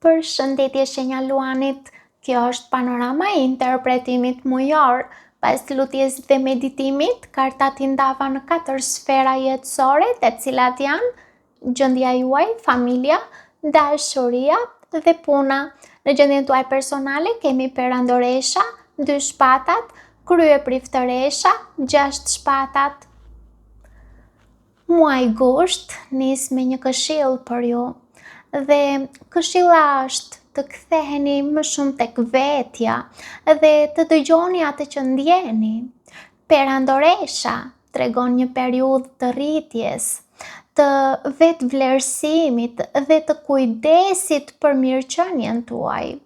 Përshëndetje shenja Luanit, kjo është panorama e interpretimit mujor. Pas lutjes dhe meditimit, kartat i ndava në 4 sfera jetësore, të cilat janë gjendja juaj, familja, dashuria dhe puna. Në gjendjen tuaj personale kemi perandoresha, 2 shpatat, krye priftëresha, 6 shpatat. Muaj gusht nis me një këshill për ju. Dhe këshilla është të ktheheni më shumë tek vetja dhe të dëgjoni atë që ndjeni. Perandoresha tregon një periudhë të rritjes, të vetë vlerësimit dhe të kujdesit për mirëqenien tuaj.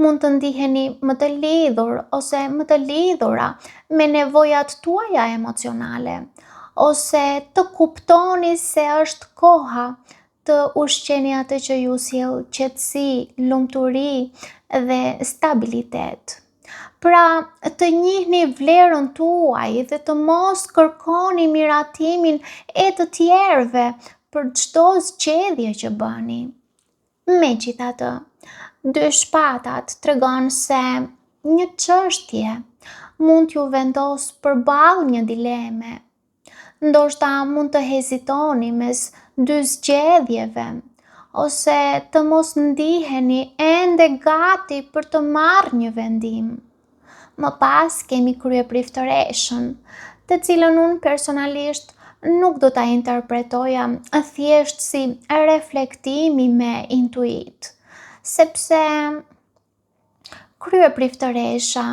Mund të ndiheni më të lidhur ose më të lidhura me nevojat tuaja emocionale, ose të kuptoni se është koha të ushqeni atë që ju sjell qetësi, lumturi dhe stabilitet. Pra, të njihni vlerën tuaj dhe të mos kërkoni miratimin e të tjerëve për çdo zgjedhje që bëni. Megjithatë, 2 shpatat tregon se një çështje mund t'ju vendos përballë një dileme. Ndoshta mund të hezitoni mes 2 zgjedhjeve, ose të mos ndiheni ende gati për të marrë një vendim. Më pas kemi krye priftëreshën, të cilën unë personalisht nuk do ta interpretoja thjesht si reflektimi me intuit, sepse krye priftëresha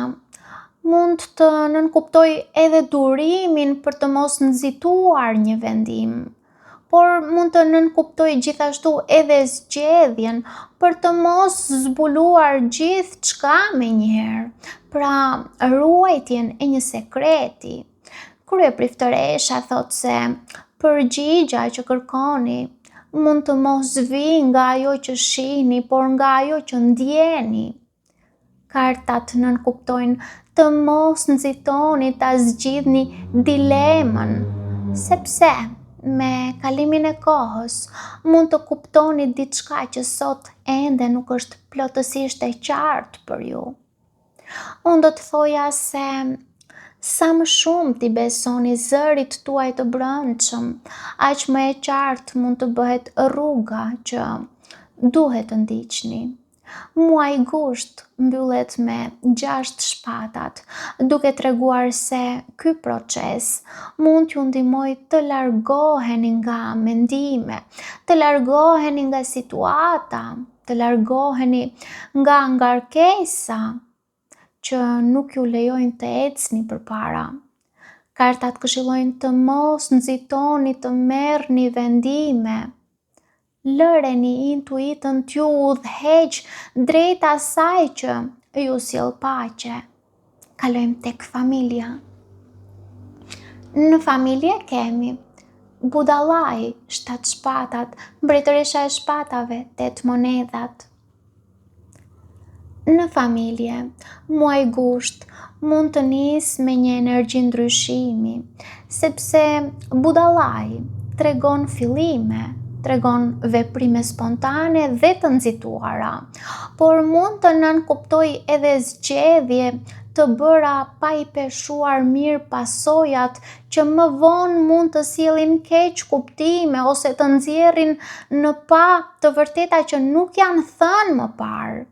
mund të nënkuptoj edhe durimin për të mos nxituar një vendim, por mund të nënkuptoj gjithashtu edhe zgjedhjen për të mos zbuluar gjithçka menjëherë, pra ruajtjen e një sekreti. Krye priftëresha thot se përgjigja që kërkoni mund të mos vijë nga ajo që shihni, por nga ajo që ndjeni. Kartat nënkuptojnë të mos nxitoni ta zgjidhni dilemën, sepse me kalimin e kohës mund të kuptoni diçka që sot ende nuk është plotësisht e qartë për ju. Unë do të thoja se sa më shumë t'i besoni zërit tuaj të brendshëm, aq më e qartë mund të bëhet rruga që duhet të ndiqni. Muaji gusht mbyllet me 6 shpatat, duke treguar se ky proces mund t'ju ndihmoj të largoheni nga mendime, të largoheni nga situata, të largoheni nga ngarkesa që nuk ju lejojnë të ecni përpara. Kartat këshillojnë të mos nxitoni të merrni vendime. Lëreni intuitën t'ju udhëheq drejt asaj që ju sjell paqe. Kalojmë tek familja. Në familje kemi budallai, 7 shpatat, mbretëresha e shpatave, 8 monedhat. Në familje, muaji gusht mund të nisë me një energji ndryshimi, sepse budallai tregon fillime, tregon veprime spontane dhe të nxituara, por mund të nënkuptoj edhe zgjedhje të bëra pa i peshuar mirë pasojat që më vonë mund të sjellin keq kuptime ose të nxjerrin në pa të vërteta që nuk janë thënë më parë.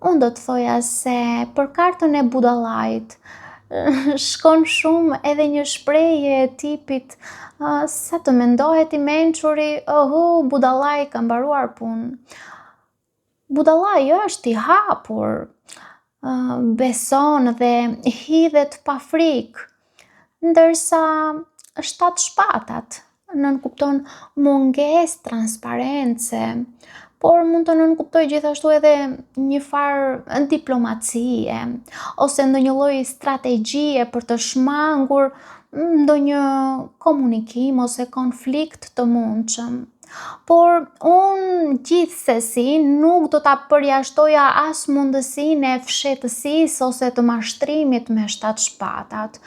Unë do të thoja se për kartën e budallait shkon shumë edhe një shprehje e tipit sa të mendohet i mençuri, budallai ka mbaruar punë. Budallai është i hapur, beson dhe hidhet pa frikë, ndërsa 7 shpatat nënkupton mungesë transparence, por mund të nënkuptoj gjithashtu edhe një farë diplomacie, ose ndonjë lloj strategjie për të shmangur ndonjë komunikim ose konflikt të mundshëm. Por unë gjithsesi nuk do ta përjashtoja as mundësinë e fshehtësisë ose të mashtrimit me 7 shpatat.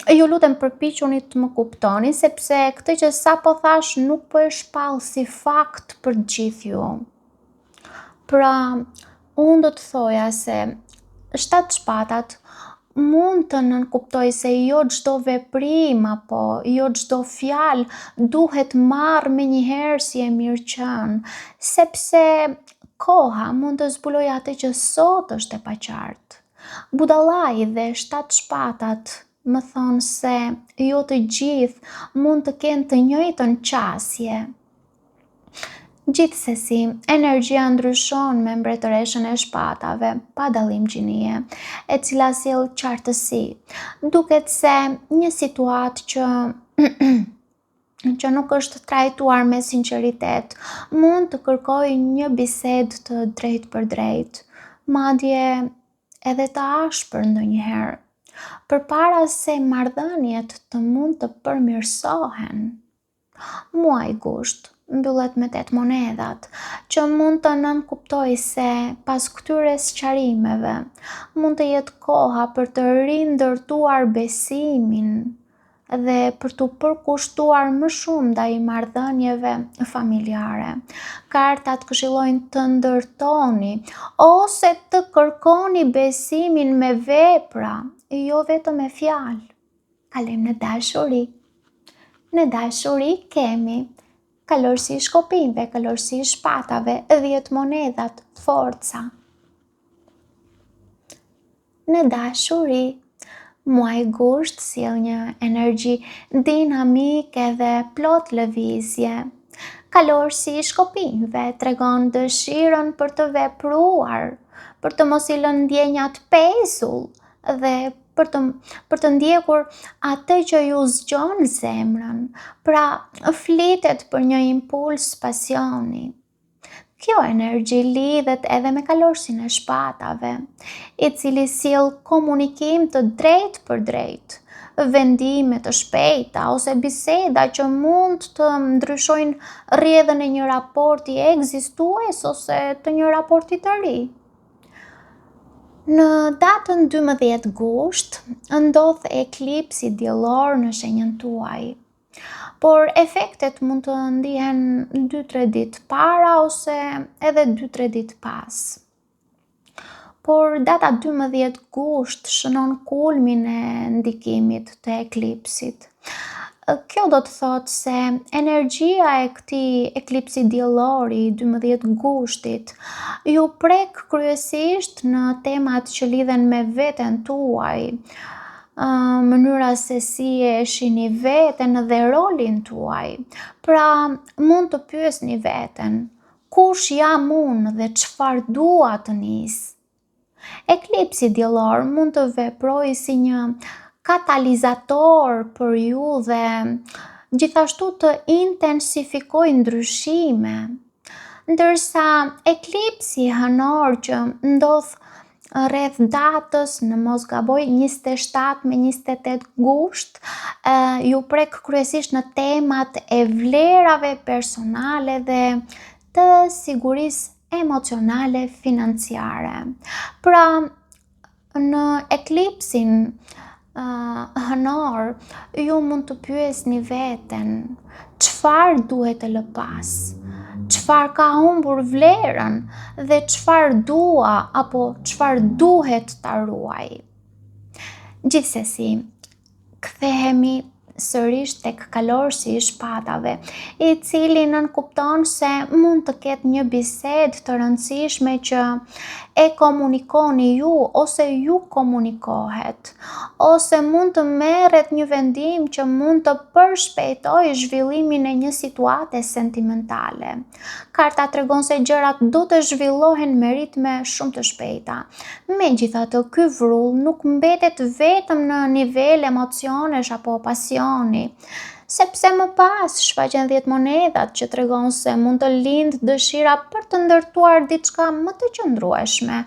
Ju lutem përpiquni të më kuptoni, sepse këtë që sapo thash nuk po e shpall si fakt për të gjithë ju. Pra, unë do të thoja se shtatë shpatat mund të nënkuptoj se jo çdo veprim apo jo çdo fjalë duhet marrë me njëherë si e mirë qënë, sepse koha mund të zbuloj atë që sot është e paqartë. Budallai dhe shtatë shpatat më thonë se jo të gjithë mund të kenë të njëjtën qasje. Gjithsesi, energjia ndryshon me mbretëreshën e shpatave, pa dallim gjinie, e cila sjell qartësi. Duket se një situatë që nuk është trajtuar me sinqeritet, mund të kërkojë një bisedë të drejtë për drejtë, madje edhe të ashpër ndonjëherë, përpara se marrëdhëniet të mund të përmirësohen. Muaji gusht mbyllet me 8 monedhat, që mund të nënkuptoj se pas këtyre sqarimeve mund të jetë koha për të rindërtuar besimin dhe për t'u përkushtuar më shumë ndaj marrëdhënieve familjare. Kartat këshillojnë të ndërtoni ose të kërkoni besimin me vepra, jo vetëm me fjalë. Kalojmë në dashuri. Në dashuri kemi kalorësi i shkopinjve, kalorësi i shpatave, 10 monedhat, forca. Në dashuri, muaji gusht sjell një energji dinamike dhe plot lëvizje. Kalorësi i shkopinjve tregon dëshirën për të vepruar, për të mos I lënë ndjenjat pezull dhe për të ndjekur atë që ju zgjon zemrën, pra flitet për një impuls pasioni. Kjo energji lidhet edhe me kalorësin e shpatave, I cili sjell komunikim të drejtë për drejtë, vendime të shpejta ose biseda që mund të ndryshojnë rrjedhën e një raporti ekzistues ose të një raporti të ri. Në datën 12 gusht, ndodh eklipsi diellor në shenjën tuaj, por efektet mund të ndihen 2-3 ditë para ose edhe 2-3 ditë pas. Por data 12 gusht shënon kulmin e ndikimit të eklipsit. Kjo do të thotë se energjia e këtij eklipsi diellori 12 gushtit ju prek kryesisht në temat që lidhen me veten tuaj, mënyra se si e shihni veten dhe rolin tuaj. Pra, mund të pyesni veten, kush jam unë dhe çfarë dua të nis? Eklipsi diellor mund të veprojë si një katalizator për ju dhe gjithashtu të intensifikoj ndryshime, ndërsa eklipsi hënor që ndodh rreth datës, në mos gaboj, 27 me 28 gusht, ju prek kryesisht në temat e vlerave personale dhe të sigurisë emocionale financiare. Pra, në eklipsin hënor, ju mund të pyesni veten, çfarë duhet të lë pas? Çfarë ka humbur vlerën dhe çfarë dua apo çfarë duhet ta ruaj? Gjithsesi, kthehemi sërish tek kalorësi I shpatave, I cili nënkupton se mund të ketë një bisedë të rëndësishme që e komunikoni ju ose ju komunikohet, ose mund të merret një vendim që mund të përshpejtojë zhvillimin e një situate sentimentale. Karta tregon se gjërat do të zhvillohen me ritme shumë të shpejta. Megjithatë, ky vrull nuk mbetet vetëm në nivel emocionesh apo pasioni, sepse më pas shfaqen 10 monedhat që tregon se mund të lindë dëshira për të ndërtuar diçka më të qëndrueshme,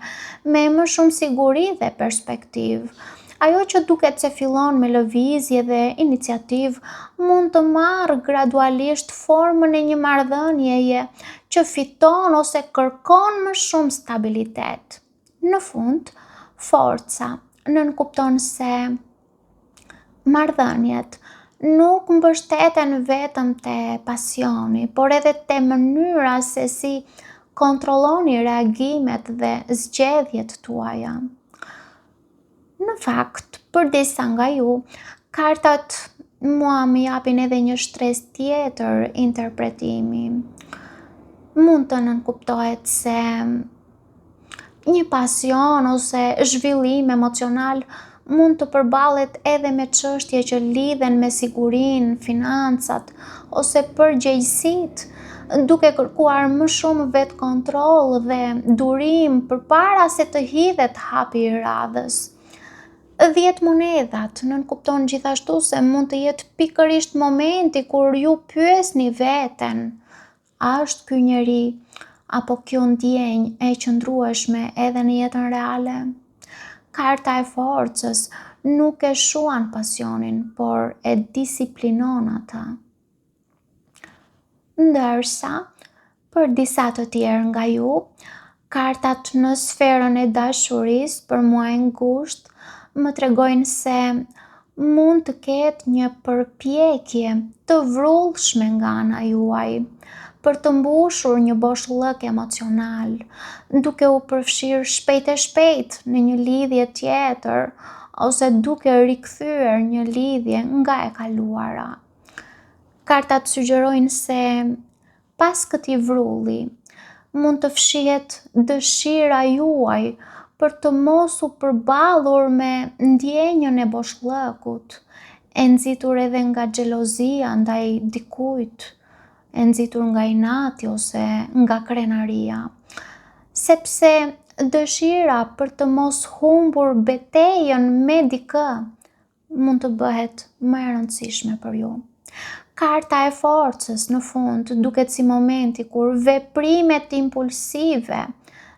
me më shumë siguri dhe perspektivë. Ajo që duket se fillon me lëvizje dhe iniciativë mund të marrë gradualisht formën e një marrëdhënieje që fiton ose kërkon më shumë stabilitet. Në fund, forca nënkupton se marrëdhëniet nuk mbështeten vetëm te pasioni, por edhe te mënyra se si kontrolloni reagimet dhe zgjedhjet tuaja. Në fakt, për disa nga ju, kartat mua më japin edhe një shtres tjetër interpretimi. Mund të nënkuptohet se një pasion ose zhvillim emocional mund të përballet edhe me çështje që lidhen me sigurinë, financat ose përgjegjësitë, duke kërkuar më shumë vetë kontroll dhe durim përpara se të hidhet hapi i radhës. 10 monedhat nënkupton gjithashtu se mund të jetë pikërisht momenti kur ju pyesni veten, a është ky njeri apo kjo ndjenjë e qëndrueshme edhe në jetën reale? Karta e forcës nuk e shuan pasionin, por e disiplinon ata. Ndërsa, për disa të tjerë nga ju, kartat në sferën e dashurisë për muaj ngusht më tregojnë se mund të ketë një përpjekje të vrullshme nga ana juaj për të mbushur një boshllëk emocional, duke u përfshirë shpejt e shpejt në një lidhje tjetër ose duke rikthyer një lidhje nga e kaluara. Kartat sugjerojnë se pas këtij vrulli mund të fshihet dëshira juaj për të mos u përballur me ndjenjën e boshllëkut, e nxitur edhe nga xhelozia ndaj dikujt, e nxitur nga inati ose nga krenaria, sepse dëshira për të mos humbur betejën me dikë mund të bëhet më e rëndësishme për ju. Karta e forcës në fund duket si momenti kur veprimet impulsive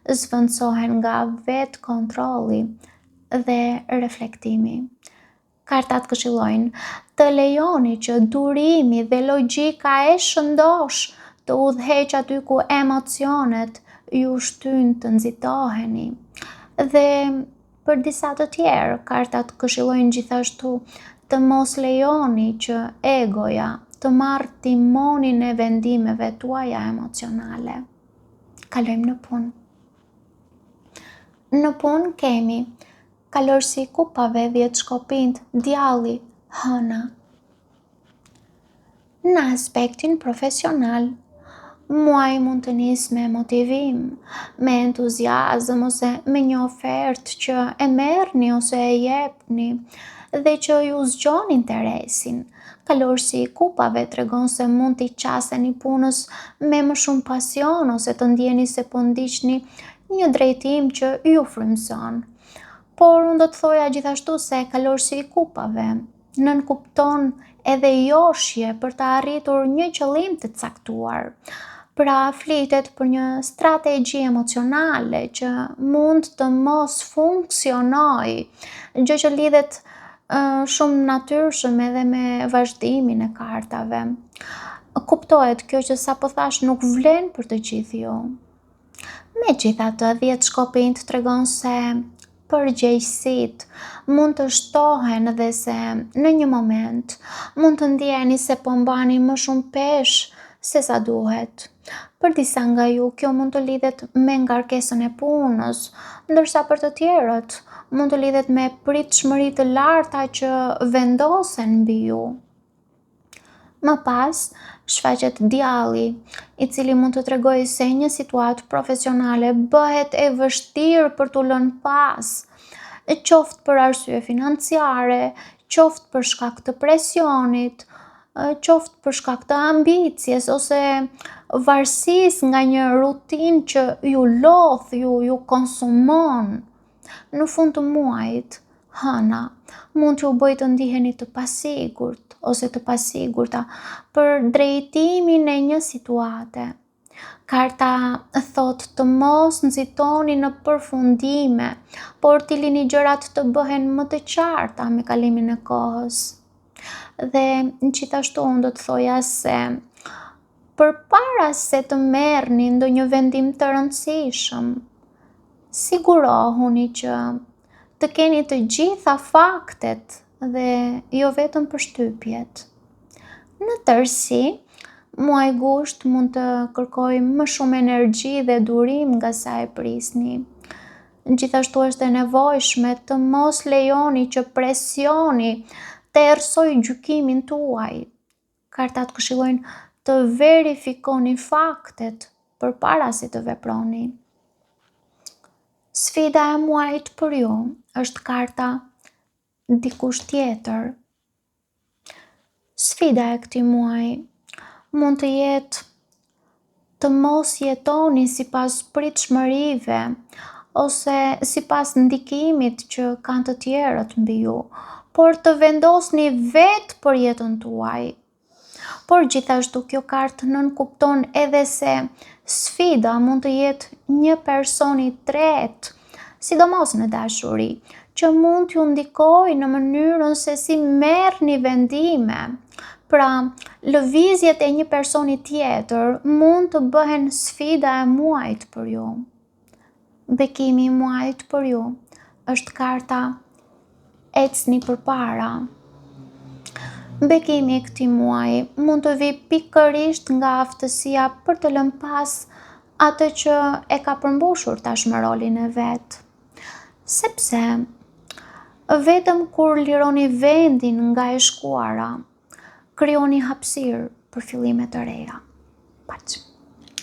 zvendësohen nga vetë kontrolli dhe reflektimi. Kartat këshillojnë të lejoni që durimi dhe logjika e shëndosh të udhëheq aty ku emocionet ju shtyn të nxitoheni. Dhe për disa të tjerë, kartat këshillojnë gjithashtu të mos lejoni që egoja të marrë timonin e vendimeve tuaja emocionale. Kalojmë në punë. Në punë kemi kalorësi kupave 10 shkopind, djalli, hëna. Në aspektin profesional, muaji mund të nisë me motivim, me entuziazëm ose me një ofertë që e merrni ose e jepni dhe që ju zgjon interesin. Kalorësi i kupave tregon se mund t'i qaseni punës me më shumë pasion ose të ndjeni se po ndiqni një drejtim që ju frymëson. Por unë do të thoja gjithashtu se kalorësi i kupave nënkupton edhe joshje për të arritur një qëllim të caktuar. Pra flitet për një strategji emocionale që mund të mos funksionojë, gjë që lidhet shumë natyrshëm edhe me vazhdimin e kartave. Kuptohet kjo që sapo thash nuk vlen për të gjithë ju. Megjithatë, 10 shkopind tregon se përgjegjësitë mund të shtohen dhe se në një moment mund të ndjeni se po mbani më shumë peshë se sa duhet. Për disa nga ju, kjo mund të lidhet me ngarkesën e punës, ndërsa për të tjerët mund të lidhet me pritshmëri të larta që vendosen mbi ju. Më pas, shfaqet djalli, i cili mund të tregojë se një situatë profesionale bëhet e vështirë për t'u lënë pas, qoftë për arsye financiare, qoftë për shkak të presionit, qoftë për shkak të ambicjes ose varësisë nga një rutinë që ju lodh, ju konsumon. Në fund të muajit, hëna mund t'ju bëjë të ndiheni të pasigurt ose të pasigurta për drejtimin e një situate. Karta thot të mos nxitoni në përfundime, por t'i lini gjërat të bëhen më të qarta me kalimin e kohës. Dhe gjithashtu unë do të thoja se përpara se të merrni ndonjë vendim të rëndësishëm, sigurohuni që të keni të gjitha faktet dhe jo vetëm përshtypjet. Në tërësi, Muaji gusht mund të kërkojë më shumë energji dhe durim nga sa e prisni. Gjithashtu është e nevojshme të mos lejoni që presioni të erësojë gjykimin tuaj. Kartat këshillojnë të verifikoni faktet përpara se të veproni. Sfida e muajit për ju është karta dikush tjetër. Sfida e këtij muaji mund të jetë të mos jetoni sipas pritshmërive ose sipas ndikimit që kanë të tjerët mbi ju, por të vendosni vetë për jetën tuaj. Por gjithashtu kjo kartë nënkupton edhe se sfida mund të jetë një person i tretë, sidomos në dashuri, që mund t'ju ndikojë në mënyrën se si merrni vendime. Pra, lëvizjet e një personi tjetër mund të bëhen sfida e muajit për ju. Bekimi i muajit për ju është karta ecni përpara. Bekimi i këtij muaji mund të vijë pikërisht nga aftësia për të lënë pas atë që e ka përmbushur tashmë rolin e vet. Sepse vetëm kur lironi vendin nga e shkuara, krijoni hapësirë për fillime të reja. Paç.